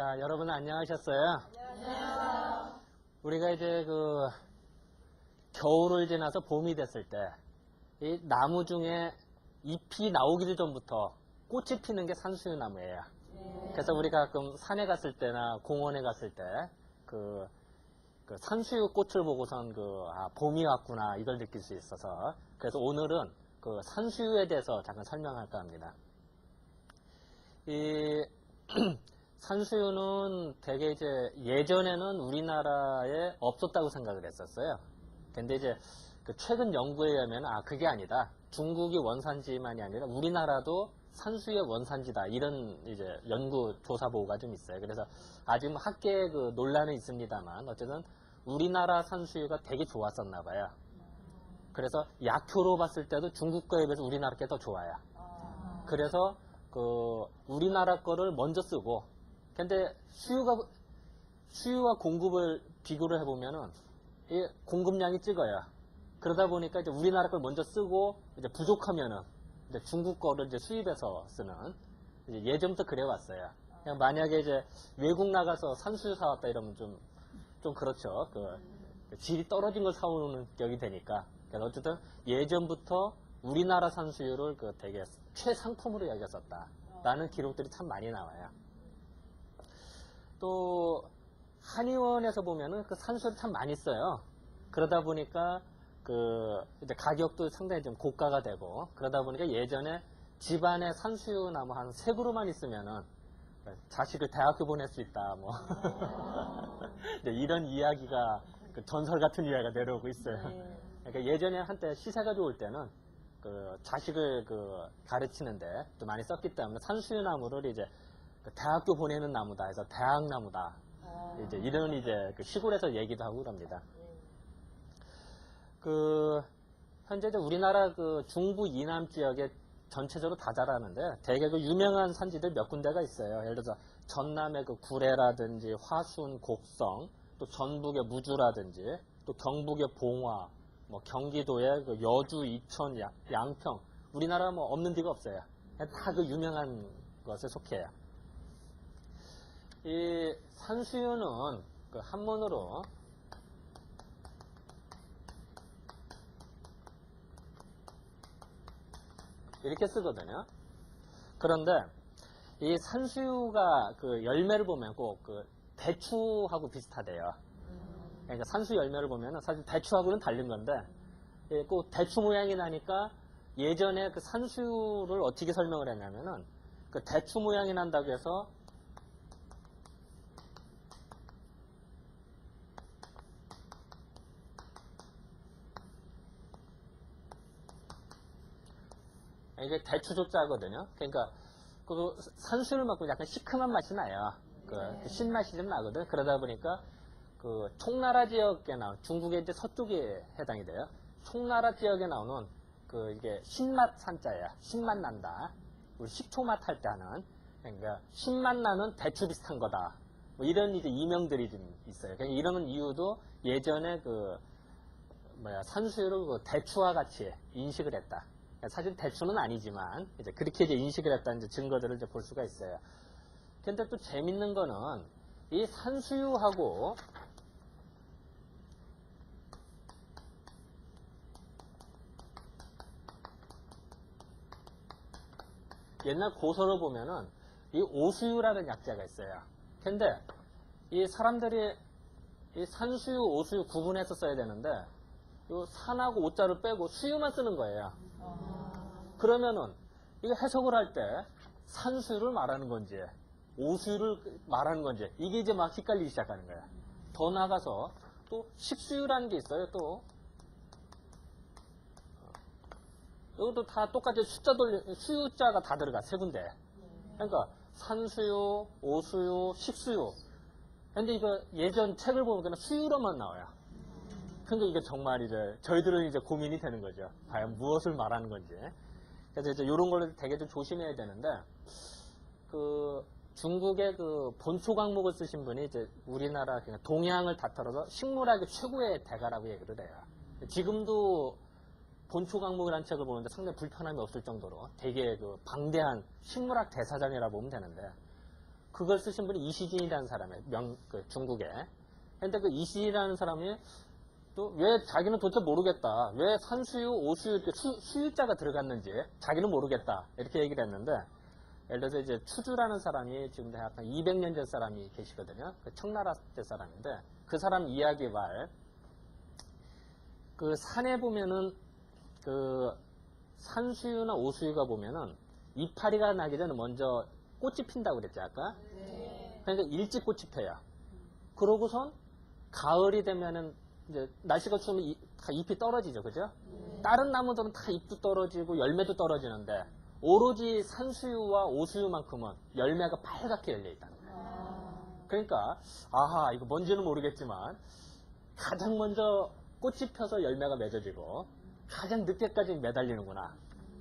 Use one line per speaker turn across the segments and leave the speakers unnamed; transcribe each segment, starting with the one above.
자, 여러분 안녕하셨어요?
안녕하세요.
우리가 이제 겨울을 지나서 봄이 됐을 때, 이 나무 중에 잎이 나오기도 전부터 꽃이 피는 게 산수유나무예요. 그래서 우리가 가끔 산에 갔을 때나 공원에 갔을 때, 그 산수유 꽃을 보고선 봄이 왔구나, 이걸 느낄 수 있어서. 그래서 오늘은 그 산수유에 대해서 잠깐 설명할까 합니다. 이, 산수유는 되게 이제 예전에는 우리나라에 없었다고 생각을 했었어요. 근데 이제 최근 연구에 의하면 그게 아니다. 중국이 원산지만이 아니라 우리나라도 산수유의 원산지다. 이런 이제 연구 조사 보고가 좀 있어요. 그래서 아직 학계에 논란은 있습니다만 어쨌든 우리나라 산수유가 되게 좋았었나 봐요. 그래서 약효로 봤을 때도 중국 거에 비해서 우리나라 게 더 좋아요. 그래서 우리나라 거를 먼저 쓰고, 근데 수유와 공급을 비교를 해보면은 이 공급량이 적어요. 그러다 보니까 이제 우리나라 걸 먼저 쓰고 이제 부족하면은 이제 중국 거를 이제 수입해서 쓰는, 이제 예전부터 그래왔어요. 그냥 만약에 이제 외국 나가서 산수유 사왔다 이러면 좀 그렇죠. 질이 떨어진 걸 사오는 격이 되니까. 그래서 어쨌든 예전부터 우리나라 산수유를 되게 최상품으로 여겼었다라는 기록들이 참 많이 나와요. 또 한의원에서 보면은 산수유를 참 많이 써요. 그러다 보니까 이제 가격도 상당히 좀 고가가 되고, 그러다 보니까 예전에 집안에 산수유 나무 한 3그루만 있으면은 자식을 대학교 보낼 수 있다, 뭐. 이런 이야기가, 전설 같은 이야기가 내려오고 있어요. 그러니까 예전에 한때 시세가 좋을 때는 자식을 가르치는데 또 많이 썼기 때문에 산수유 나무를 이제 대학교 보내는 나무다 해서 대학나무다. 이제 이런 이제 시골에서 얘기도 하고 그럽니다. 현재 이제 우리나라 중부 이남 지역에 전체적으로 다 자라는데 되게 유명한 산지들 몇 군데가 있어요. 예를 들어서 전남의 구례라든지 화순, 곡성, 또 전북의 무주라든지, 또 경북의 봉화, 뭐 경기도의 여주, 이천, 양평, 우리나라 뭐 없는 데가 없어요. 다 유명한 것에 속해요. 이 산수유는 한문으로 이렇게 쓰거든요. 그런데 이 산수유가 열매를 보면 꼭 대추하고 비슷하대요. 그러니까 산수 열매를 보면 사실 대추하고는 다른 건데, 꼭 대추 모양이 나니까 예전에 산수유를 어떻게 설명을 했냐면은 대추 모양이 난다고 해서 이게 대추조자거든요. 그러니까 산수유를 먹고 약간 시큼한 맛이 나요. 신맛이 좀 나거든. 그러다 보니까 총나라 지역에 나온, 중국의 이제 서쪽에 해당이 돼요. 총나라 지역에 나오는 이게 신맛 산자야. 신맛 난다. 우리 식초맛 할 때 하는, 그러니까 신맛 나는 대추 비슷한 거다. 뭐 이런 이제 이명들이 좀 있어요. 그러니까 이런 이유도 예전에 산수유를 대추와 같이 인식을 했다. 사실 대추는 아니지만 이제 그렇게 이제 인식을 했다는 이제 증거들을 이제 볼 수가 있어요. 근데 또 재밌는 거는 이 산수유하고 옛날 고서를 보면은 이 오수유라는 약자가 있어요. 근데 이 사람들이 이 산수유, 오수유 구분해서 써야 되는데 이 산하고 오자를 빼고 수유만 쓰는 거예요. 그러면은 이거 해석을 할 때 산수유를 말하는 건지 오수유를 말하는 건지 이게 이제 막 헷갈리기 시작하는 거야. 더 나가서 또 식수유라는 게 있어요. 또 이것도 다 똑같이 수유자가 다 들어가, 3군데. 그러니까 산수유, 오수유, 식수유. 근데 이거 예전 책을 보면 그냥 수유로만 나와요. 그러니까 이게 정말 이제 저희들은 이제 고민이 되는 거죠. 과연 무엇을 말하는 건지. 그래서 이제 이런 걸 되게 좀 조심해야 되는데, 중국의 본초 강목을 쓰신 분이 이제 우리나라 동양을 다 털어서 식물학의 최고의 대가라고 얘기를 해요. 지금도 본초 강목이라는 책을 보는데 상당히 불편함이 없을 정도로 되게 방대한 식물학 대사전이라 보면 되는데, 그걸 쓰신 분이 이시진이라는 사람이에요. 중국에. 근데 그 이시진이라는 사람이 또 왜 자기는 도대체 모르겠다. 왜 산수유, 오수유 이렇게 수유자가 들어갔는지 자기는 모르겠다. 이렇게 얘기를 했는데, 예를 들어서 이제 추주라는 사람이 지금 약간 200년 전 사람이 계시거든요. 그 청나라 때 사람인데, 그 사람 이야기 말, 그 산에 보면은 그 산수유나 오수유가 보면은 이파리가 나기 전에 먼저 꽃이 핀다고 그랬죠, 아까? 그러니까 일찍 꽃이 펴요. 그러고선 가을이 되면은 이제 날씨가 추우면 다 잎이 떨어지죠, 그죠? 다른 나무들은 다 잎도 떨어지고 열매도 떨어지는데 오로지 산수유와 오수유만큼은 열매가 빨갛게 열려 있다는 거예요. 그러니까 아하, 이거 뭔지는 모르겠지만 가장 먼저 꽃이 펴서 열매가 맺어지고 가장 늦게까지 매달리는구나.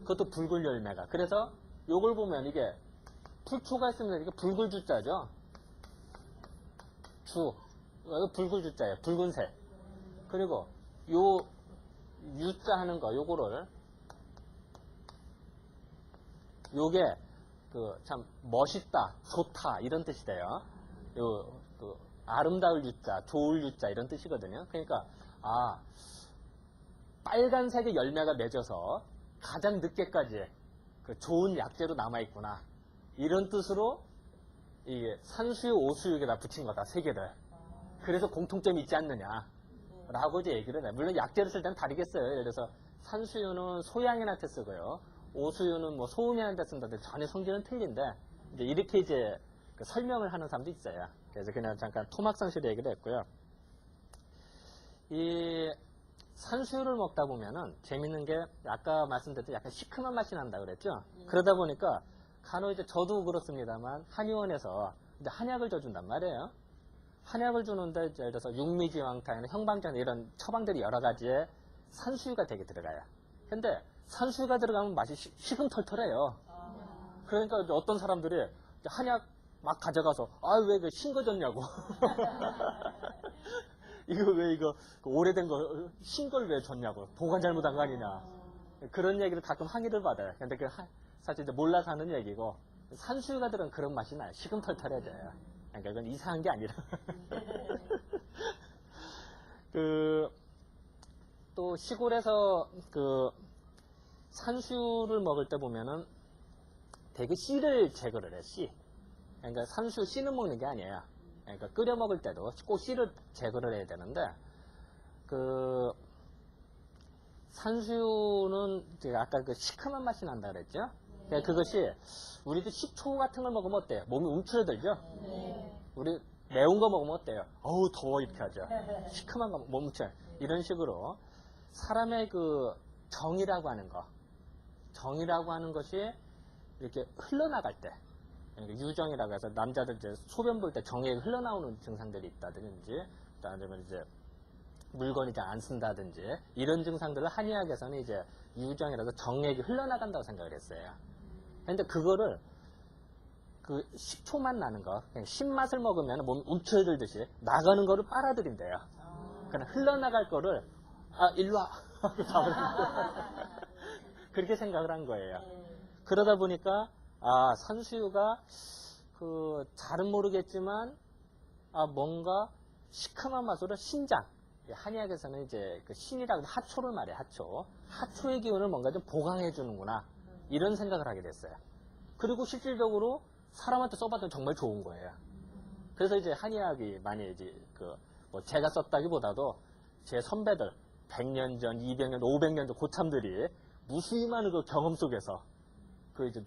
그것도 붉은 열매가. 그래서 요걸 보면 이게 풀초가 있으면 이게 붉은 주자죠. 이거 붉은 주자예요. 붉은색. 그리고 요 유자 하는 거 요거를 요게 그 참 멋있다, 좋다 이런 뜻이 돼요. 아름다울 유자, 좋을 유자 이런 뜻이거든요. 그러니까 빨간색의 열매가 맺어서 가장 늦게까지 그 좋은 약재로 남아있구나. 이런 뜻으로 이게 산수유, 오수유에다 붙인 거다, 세 개를. 그래서 공통점이 있지 않느냐. 라고 이제 얘기를 해. 물론 약재를 쓸 때는 다르겠어요. 예를 들어서 산수유는 소양인한테 쓰고요. 오수유는 뭐 소음이한테 쓴다든지 전혀 성질은 틀린데, 이제 이렇게 이제 그 설명을 하는 사람도 있어요. 그래서 그냥 잠깐 토막상식으로 얘기를 했고요. 이 산수유를 먹다 보면은 재밌는 게 아까 말씀드렸듯이 약간 시큼한 맛이 난다 그랬죠. 그러다 보니까 간혹 이제 저도 그렇습니다만 한의원에서 이제 한약을 줘준단 말이에요. 한약을 주는데 예를 들어서 육미지왕타나 형방전 이런 처방들이 여러 가지에 산수유가 되게 들어가요. 근데 산수유가 들어가면 맛이 시금털털해요. 그러니까 이제 어떤 사람들이 한약 막 가져가서 왜 그 신 거 줬냐고. 이거 왜 이거 오래된 거 신 걸 왜 줬냐고. 보관 잘못한 거 아니냐. 그런 얘기를 가끔 항의를 받아요. 근데 사실 이제 몰라서 하는 얘기고, 산수유가 들은 그런 맛이 나요. 시금털털해져요. 그러니까 그건 이상한 게 아니라. 또 시골에서 산수유를 먹을 때 보면은 되게 씨를 제거를 해, 씨. 그러니까 산수유 씨는 먹는 게 아니에요. 그러니까 끓여 먹을 때도 꼭 씨를 제거를 해야 되는데, 산수유는 제가 아까 그 시큼한 맛이 난다 그랬죠? 그러니까 그것이 우리도 식초 같은 걸 먹으면 어때요? 몸이 움츠러들죠? 우리 매운 거 먹으면 어때요? 어우 더워 이렇게 하죠. 시큼한 거 몸 움츠러. 이런 식으로 사람의 그 정이라고 하는 것이 이렇게 흘러나갈 때, 그러니까 유정이라고 해서 남자들 이제 소변 볼 때 정액이 흘러나오는 증상들이 있다든지, 아니면 이제 물건이 잘 안 쓴다든지 이런 증상들을 한의학에서는 이제 유정이라서 정액이 흘러나간다고 생각을 했어요. 근데 그거를 그 식초만 나는 거, 그냥 신맛을 먹으면 몸이 움츠러들듯이 나가는 거를 빨아들인대요. 그냥 흘러나갈 거를 일로 와 하고 잡으는 그렇게 생각을 한 거예요. 그러다 보니까 산수유가 잘은 모르겠지만 뭔가 시큼한 맛으로 신장, 한의학에서는 이제 그 신이라고 하초를 말해요. 하초의 기운을 뭔가 좀 보강해 주는구나, 이런 생각을 하게 됐어요. 그리고 실질적으로 사람한테 써봤더니 정말 좋은 거예요. 그래서 이제 한의학이 많이 이제 뭐 제가 썼다기보다도 제 선배들 100년 전, 200년, 500년 전 고참들이 무수히 많은 그 경험 속에서 이제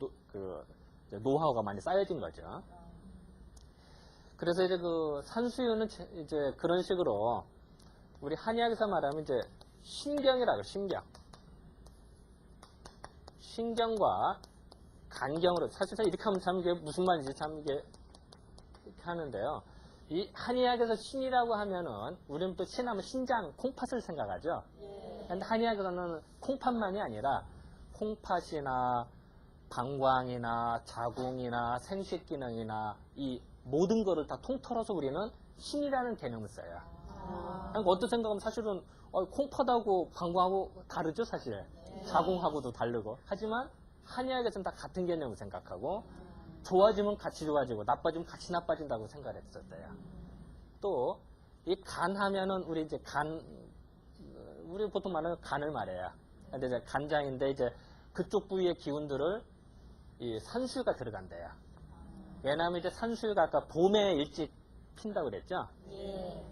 노하우가 많이 쌓여진 거죠. 그래서 이제 산수유는 이제 그런 식으로 우리 한의학에서 말하면 이제 신경이라고, 신경과 간경으로, 사실상 이렇게 하면 참 이게 무슨 말인지 참 이게 이렇게 하는데요. 이 한의학에서 신이라고 하면은 우리는 또 신하면 신장, 콩팥을 생각하죠. 근데 한의학에서는 콩팥만이 아니라 콩팥이나 방광이나 자궁이나 생식 기능이나 이 모든 거를 다 통틀어서 우리는 신이라는 개념을 써요. 그러니까 어떤 생각하면 사실은 콩팥하고 방광하고 다르죠, 사실. 자궁하고도 다르고. 하지만 한의학에서는 다 같은 개념을 생각하고, 좋아지면 같이 좋아지고 나빠지면 같이 나빠진다고 생각을 했었어요. 또 이 간 하면은 우리 이제 우리 보통 말하는 간을 말해요. 근데 이제 간장인데 이제 그쪽 부위의 기운들을 이 산수유가 들어간대요. 왜냐하면 이제 산수유가 아까 봄에 일찍 핀다고 그랬죠?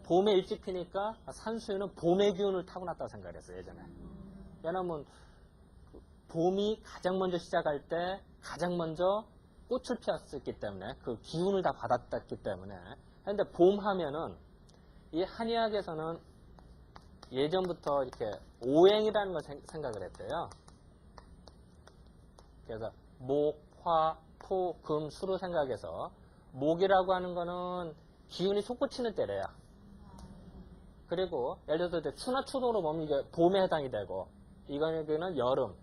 봄에 일찍 피니까 산수유는 봄의 기운을 타고났다고 생각을 했어요, 예전에. 왜냐하면 봄이 가장 먼저 시작할 때 가장 먼저 꽃을 피웠기 때문에 그 기운을 다 받았기 때문에. 근데 봄 하면은 이 한의학에서는 예전부터 이렇게 오행이라는 걸 생각을 했대요. 그래서 목, 화, 토, 금, 수로 생각해서 목이라고 하는 거는 기운이 솟구치는 때래요. 그리고 예를 들어서 추나 추도로 보면 이게 봄에 해당이 되고 이거는 여름,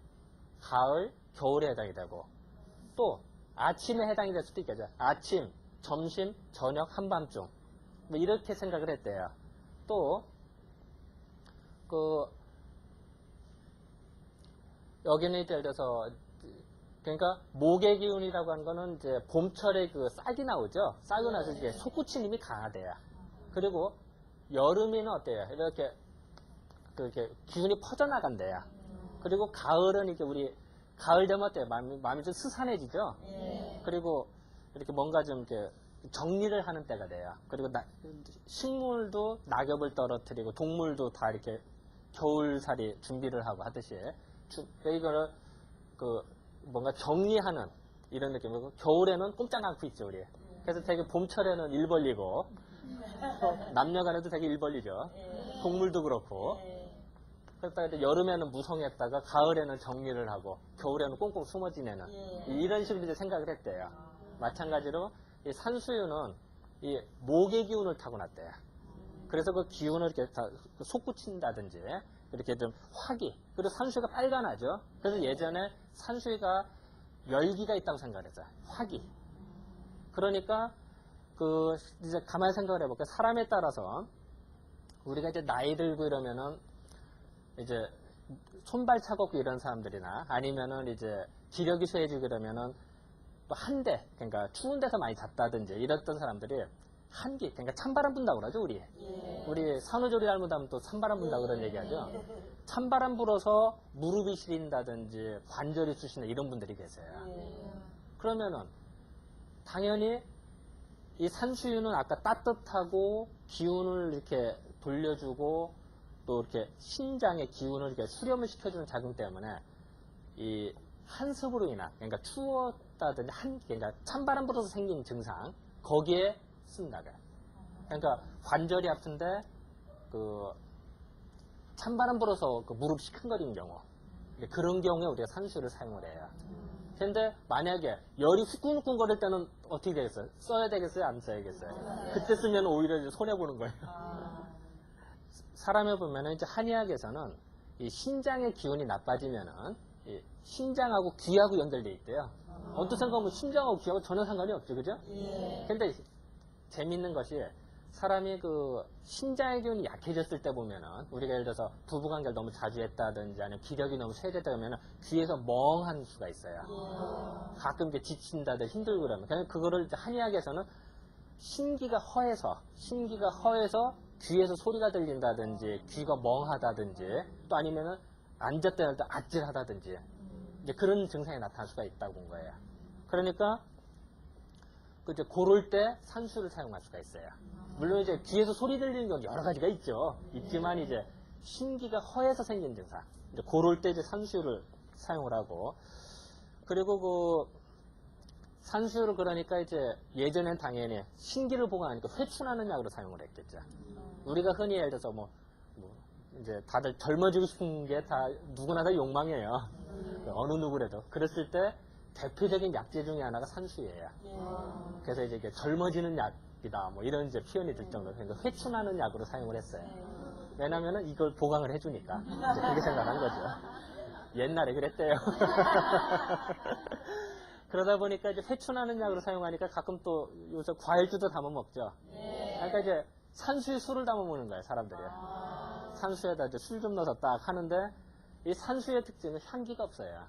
가을, 겨울에 해당이 되고 또 아침에 해당이 될 수도 있겠죠. 아침, 점심, 저녁, 한밤중 뭐 이렇게 생각을 했대요. 또 여기는 이제 예를 들어서 그러니까 목의 기운이라고 하는 거는 이제 봄철에 그 싹이 나오죠. 싹이 나서 이제 솟구치는 힘이 강하대요. 그리고 여름에는 어때요? 이렇게 기운이 퍼져나간대요. 그리고 가을은 이게 우리 가을 되면 어때요? 마음이 좀 스산해지죠. 그리고 이렇게 뭔가 좀 이렇게 정리를 하는 때가 돼요. 그리고 식물도 낙엽을 떨어뜨리고 동물도 다 이렇게 겨울살이 준비를 하고 하듯이 이거를 뭔가 정리하는 이런 느낌이고 겨울에는 꼼짝 않고 있죠 우리. 그래서 되게 봄철에는 일 벌리고 남녀간에도 되게 일 벌리죠. 동물도 그렇고. 그러다가 이제 여름에는 무성했다가 가을에는 정리를 하고 겨울에는 꽁꽁 숨어 지내는 이런 식으로 이제 생각을 했대요. 마찬가지로 이 산수유는 이 목의 기운을 타고났대요. 그래서 그 기운을 이렇게 다 솟구친다든지 이렇게 좀 화기. 그리고 산수유가 빨간하죠. 그래서 예전에 산수유가 열기가 있다고 생각을 했어요. 화기. 그러니까 이제 가만히 생각을 해볼게요. 사람에 따라서 우리가 이제 나이 들고 이러면은 이제 손발 차갑고 이런 사람들이나 아니면은 이제 기력이 쇠해지고 이러면은 또 한대, 그러니까 추운 데서 많이 잤다든지 이랬던 사람들이 한기, 그러니까 찬바람 분다고 그러죠, 우리. 우리 산후조리 잘못하면 또 찬바람 분다고 그런 얘기하죠. 찬바람 불어서 무릎이 시린다든지 관절이 쑤신다 이런 분들이 계세요. 그러면은 당연히 이 산수유는 아까 따뜻하고 기운을 이렇게 돌려주고 또 이렇게 신장의 기운을 이렇게 수렴을 시켜주는 작용 때문에 이 한습으로 인한, 그러니까 추웠다든지 그러니까 찬바람 불어서 생긴 증상 거기에 쓴다고요. 그러니까 관절이 아픈데 찬바람 불어서 무릎 시큰거리는 경우 그런 경우에 우리가 산수유를 사용을 해요. 근데 만약에 열이 후끈후끈 거릴 때는 어떻게 되겠어요? 써야 되겠어요? 안 써야겠어요? 그때 쓰면 오히려 이제 손해보는 거예요. 사람을 보면은 이제 한의학에서는 이 신장의 기운이 나빠지면은 이 신장하고 귀하고 연결되어 있대요. 어떤 생각하면 신장하고 귀하고 전혀 상관이 없죠, 그죠? 근데 재밌는 것이 사람이 신장의 기운이 약해졌을 때 보면은 우리가 예를 들어서 부부관계를 너무 자주 했다든지 아니면 기력이 너무 쇠됐다 그러면은 귀에서 멍한 수가 있어요. 가끔 이렇게 지친다든지 힘들고 그러면 그거를 이제 한의학에서는 신기가 허해서 귀에서 소리가 들린다든지 귀가 멍하다든지 또 아니면은 앉았다 일어날 때 아찔하다든지 이제 그런 증상이 나타날 수가 있다고 본 거예요. 그러니까 이제 고럴 때 산수를 사용할 수가 있어요. 물론 이제 귀에서 소리 들리는 건 여러 가지가 있죠. 있지만 이제 신기가 허해서 생긴 증상. 이제 고럴 때 이제 산수를 사용을 하고 그리고 산수유를 그러니까 이제 예전엔 당연히 신기를 보강하니까 회춘하는 약으로 사용을 했겠죠. 우리가 흔히 예를 들어서 이제 다들 젊어지고 싶은 게 다 누구나 다 욕망이에요. 어느 누구라도. 그랬을 때 대표적인 약재 중에 하나가 산수유예요. 그래서 이제 이게 젊어지는 약이다 이런 이제 표현이 들 정도로 그러니까 회춘하는 약으로 사용을 했어요. 왜냐면은 이걸 보강을 해주니까 이제 그렇게 생각한 거죠. 옛날에 그랬대요. 그러다 보니까 이제 회춘하는 약으로 사용하니까 가끔 또 요새 과일주도 담아 먹죠. 그러니까 이제 산수에 술을 담아 먹는 거예요, 사람들이. 산수에다 이제 술 좀 넣어서 딱 하는데 이 산수의 특징은 향기가 없어요.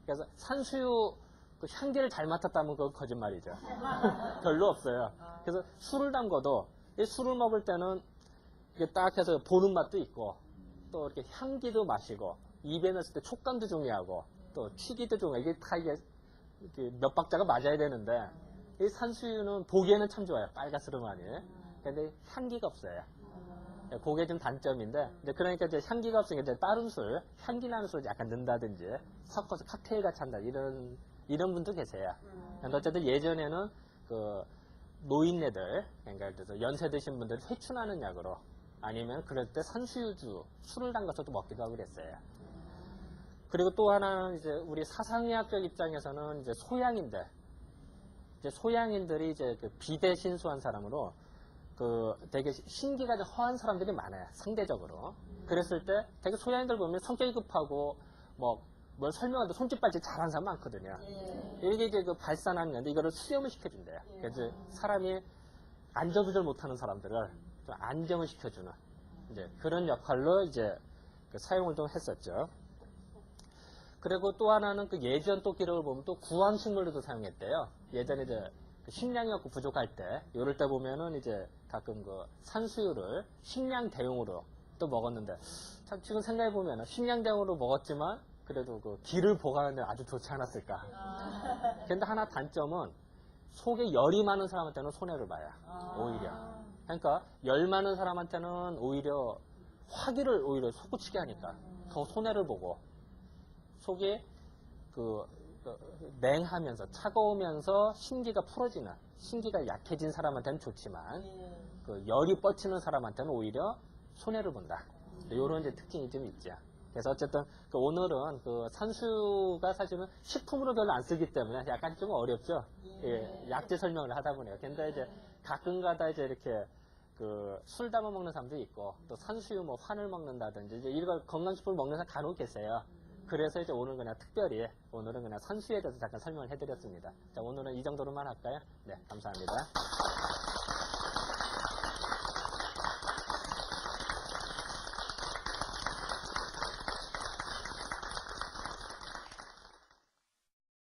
그래서 산수유 그 향기를 잘 맡았다면 그건 거짓말이죠. 별로 없어요. 그래서 술을 담궈도 이 술을 먹을 때는 이게 딱 해서 보는 맛도 있고 또 이렇게 향기도 마시고 입에 넣었을 때 촉감도 중요하고 또 튀기도 중요하고 이게 다 이게 몇 박자가 맞아야 되는데 이 산수유는 보기에는 참 좋아요. 빨갛스름하니. 근데 향기가 없어요. 그게 좀 단점인데 이제 그러니까 이제 향기가 없으니까 이제 다른 술, 향기 나는 술 약간 넣는다든지 섞어서 칵테일 같이 한다 이런 분도 계세요. 근데 어쨌든 예전에는 그 노인네들, 그러니까 예를 들어서 연세 드신 분들이 회춘하는 약으로 아니면 그럴 때 산수유주 술을 담가서도 먹기도 하고 그랬어요. 그리고 또 하나는 이제 우리 사상의학적 입장에서는 이제 소양인들, 이제 소양인들이 이제 그 비대신수한 사람으로 그 되게 신기가 좀 허한 사람들이 많아요. 상대적으로. 그랬을 때 되게 소양인들 보면 성격이 급하고 뭘 설명하는데 손짓발짓 잘하는 사람 많거든요. 이게 이제 그 발산하는 건데 이거를 수렴을 시켜준대요. 그래서 사람이 안정조절 못하는 사람들을 좀 안정을 시켜주는 이제 그런 역할로 이제 그 사용을 좀 했었죠. 그리고 또 하나는 그 예전 또 기록을 보면 또 구황식물로도 사용했대요. 예전에 이제 그 식량이 없고 부족할 때, 이럴 때 보면은 이제 가끔 그 산수유를 식량 대용으로 또 먹었는데, 참 지금 생각해 보면은 식량 대용으로 먹었지만 그래도 그 기를 보관하는데 아주 좋지 않았을까. 근데 하나 단점은 속에 열이 많은 사람한테는 손해를 봐요. 오히려. 그러니까 열 많은 사람한테는 오히려 화기를 오히려 솟구치게 하니까 더 손해를 보고 속에 냉하면서 차가우면서 신기가 풀어지는 신기가 약해진 사람한테는 좋지만 그 열이 뻗치는 사람한테는 오히려 손해를 본다. 이런 이제 특징이 좀 있죠. 그래서 어쨌든 오늘은 그 산수가 사실은 식품으로 별로 안 쓰기 때문에 약간 좀 어렵죠. 예, 약재 설명을 하다 보니까. 근데 이제 가끔가다 이제 이렇게 그 술 담아 먹는 사람도 있고 또 산수유 뭐 환을 먹는다든지 이제 이런 건강식품을 먹는 사람 간혹 계세요. 그래서 이제 오늘 그냥 특별히 오늘은 그냥 산수유에 대해서 잠깐 설명을 해드렸습니다. 자, 오늘은 이 정도로만 할까요? 네, 감사합니다.